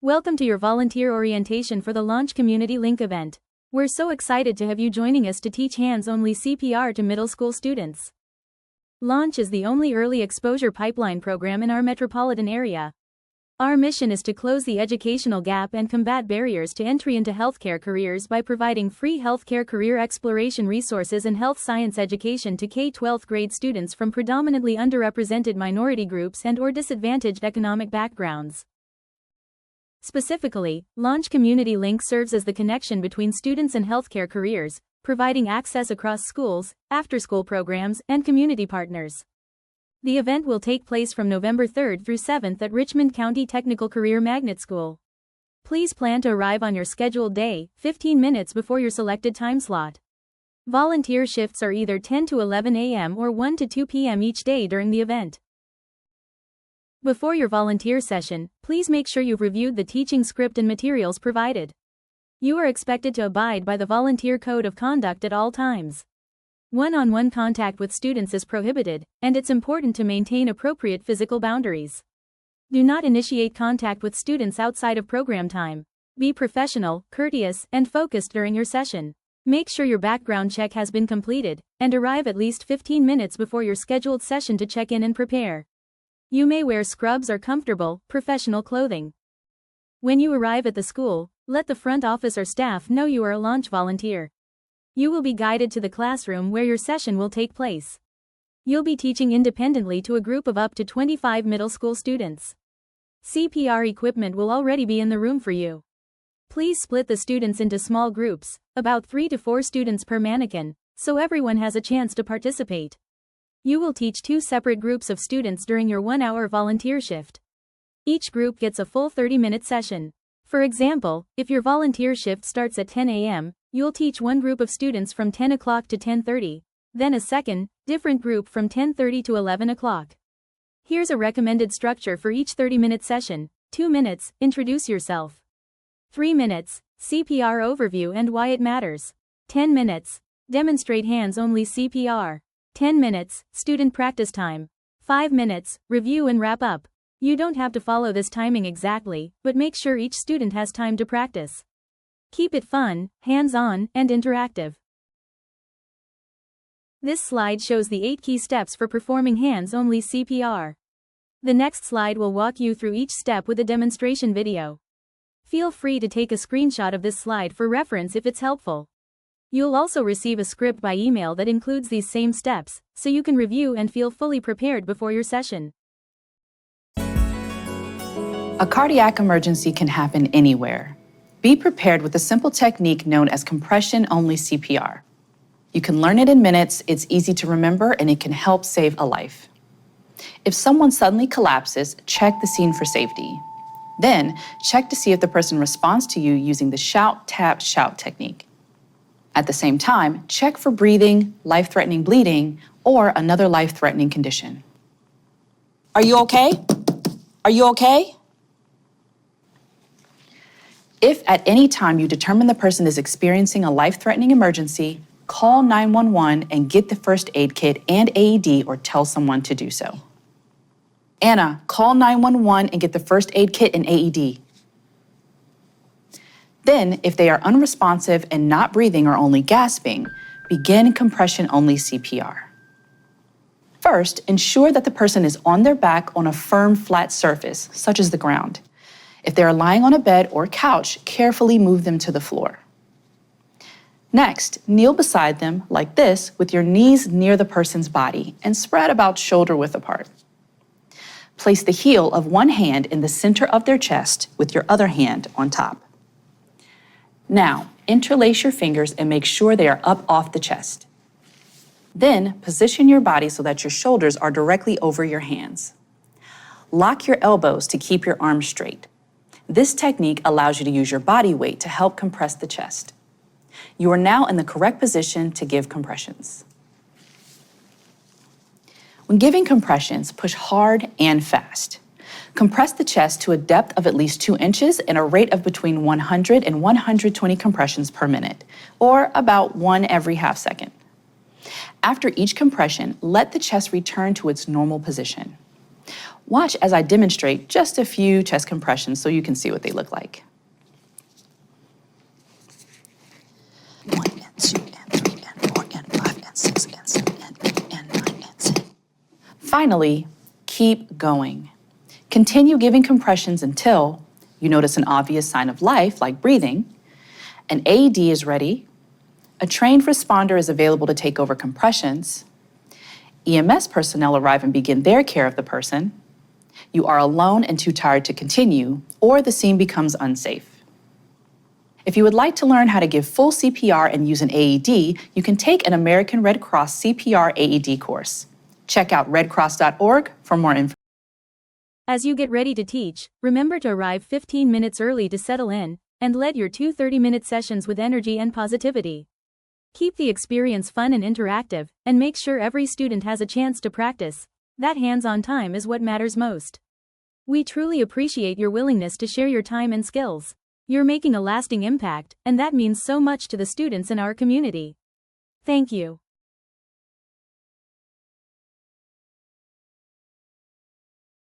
Welcome to your volunteer orientation for the Launch Community Link event. We're so excited to have you joining us to teach hands-only CPR to middle school students. Launch is the only early exposure pipeline program in our metropolitan area. Our mission is to close the educational gap and combat barriers to entry into healthcare careers by providing free healthcare career exploration resources and health science education to K-12 grade students from predominantly underrepresented minority groups and/or disadvantaged economic backgrounds. Specifically, Launch Community Link serves as the connection between students and healthcare careers, providing access across schools, after-school programs, and community partners. The event will take place from November 3rd through 7th at Richmond County Technical Career Magnet School. Please plan to arrive on your scheduled day, 15 minutes before your selected time slot. Volunteer shifts are either 10 to 11 a.m. or 1 to 2 p.m. each day during the event. Before your volunteer session, please make sure you've reviewed the teaching script and materials provided. You are expected to abide by the Volunteer Code of Conduct at all times. One-on-one contact with students is prohibited, and it's important to maintain appropriate physical boundaries. Do not initiate contact with students outside of program time. Be professional, courteous, and focused during your session. Make sure your background check has been completed, and arrive at least 15 minutes before your scheduled session to check in and prepare. You may wear scrubs or comfortable, professional clothing. When you arrive at the school, let the front office or staff know you are a launch volunteer. You will be guided to the classroom where your session will take place. You'll be teaching independently to a group of up to 25 middle school students. CPR equipment will already be in the room for you. Please split the students into small groups, about 3 to 4 students per mannequin, so everyone has a chance to participate. You will teach 2 separate groups of students during your 1-hour volunteer shift. Each group gets a full 30-minute session. For example, if your volunteer shift starts at 10 a.m., you'll teach one group of students from 10 o'clock to 10:30, then a second, different group from 10:30 to 11 o'clock. Here's a recommended structure for each 30-minute session. 2 minutes, introduce yourself. 3 minutes, CPR overview and why it matters. 10 minutes, demonstrate hands-only CPR. 10 minutes, student practice time. 5 minutes, review and wrap up. You don't have to follow this timing exactly, but make sure each student has time to practice. Keep it fun, hands-on, and interactive. This slide shows the 8 key steps for performing hands-only CPR. The next slide will walk you through each step with a demonstration video. Feel free to take a screenshot of this slide for reference if it's helpful. You'll also receive a script by email that includes these same steps, so you can review and feel fully prepared before your session. A cardiac emergency can happen anywhere. Be prepared with a simple technique known as compression-only CPR. You can learn it in minutes, it's easy to remember, and it can help save a life. If someone suddenly collapses, check the scene for safety. Then, check to see if the person responds to you using the shout, tap, shout technique. At the same time, check for breathing, life-threatening bleeding, or another life-threatening condition. Are you okay? Are you okay? If at any time you determine the person is experiencing a life-threatening emergency, call 911 and get the first aid kit and AED or tell someone to do so. Anna, call 911 and get the first aid kit and AED. Then, if they are unresponsive and not breathing or only gasping, begin compression-only CPR. First, ensure that the person is on their back on a firm, flat surface, such as the ground. If they are lying on a bed or couch, carefully move them to the floor. Next, kneel beside them like this with your knees near the person's body and spread about shoulder width apart. Place the heel of one hand in the center of their chest with your other hand on top. Now, interlace your fingers and make sure they are up off the chest. Then, position your body so that your shoulders are directly over your hands. Lock your elbows to keep your arms straight. This technique allows you to use your body weight to help compress the chest. You are now in the correct position to give compressions. When giving compressions, push hard and fast. Compress the chest to a depth of at least 2 inches and a rate of between 100 and 120 compressions per minute, or about 1 every half second. After each compression, let the chest return to its normal position. Watch as I demonstrate just a few chest compressions so you can see what they look like. 1 and 2 and 3 and 4 and 5 and 6 and 7 and 8 and 9 and 10. Finally, keep going. Continue giving compressions until you notice an obvious sign of life, like breathing, an AED is ready, a trained responder is available to take over compressions, EMS personnel arrive and begin their care of the person, you are alone and too tired to continue, or the scene becomes unsafe. If you would like to learn how to give full CPR and use an AED, you can take an American Red Cross CPR AED course. Check out redcross.org for more information. As you get ready to teach, remember to arrive 15 minutes early to settle in, and lead your 2 30-minute sessions with energy and positivity. Keep the experience fun and interactive, and make sure every student has a chance to practice. That hands-on time is what matters most. We truly appreciate your willingness to share your time and skills. You're making a lasting impact, and that means so much to the students in our community. Thank you.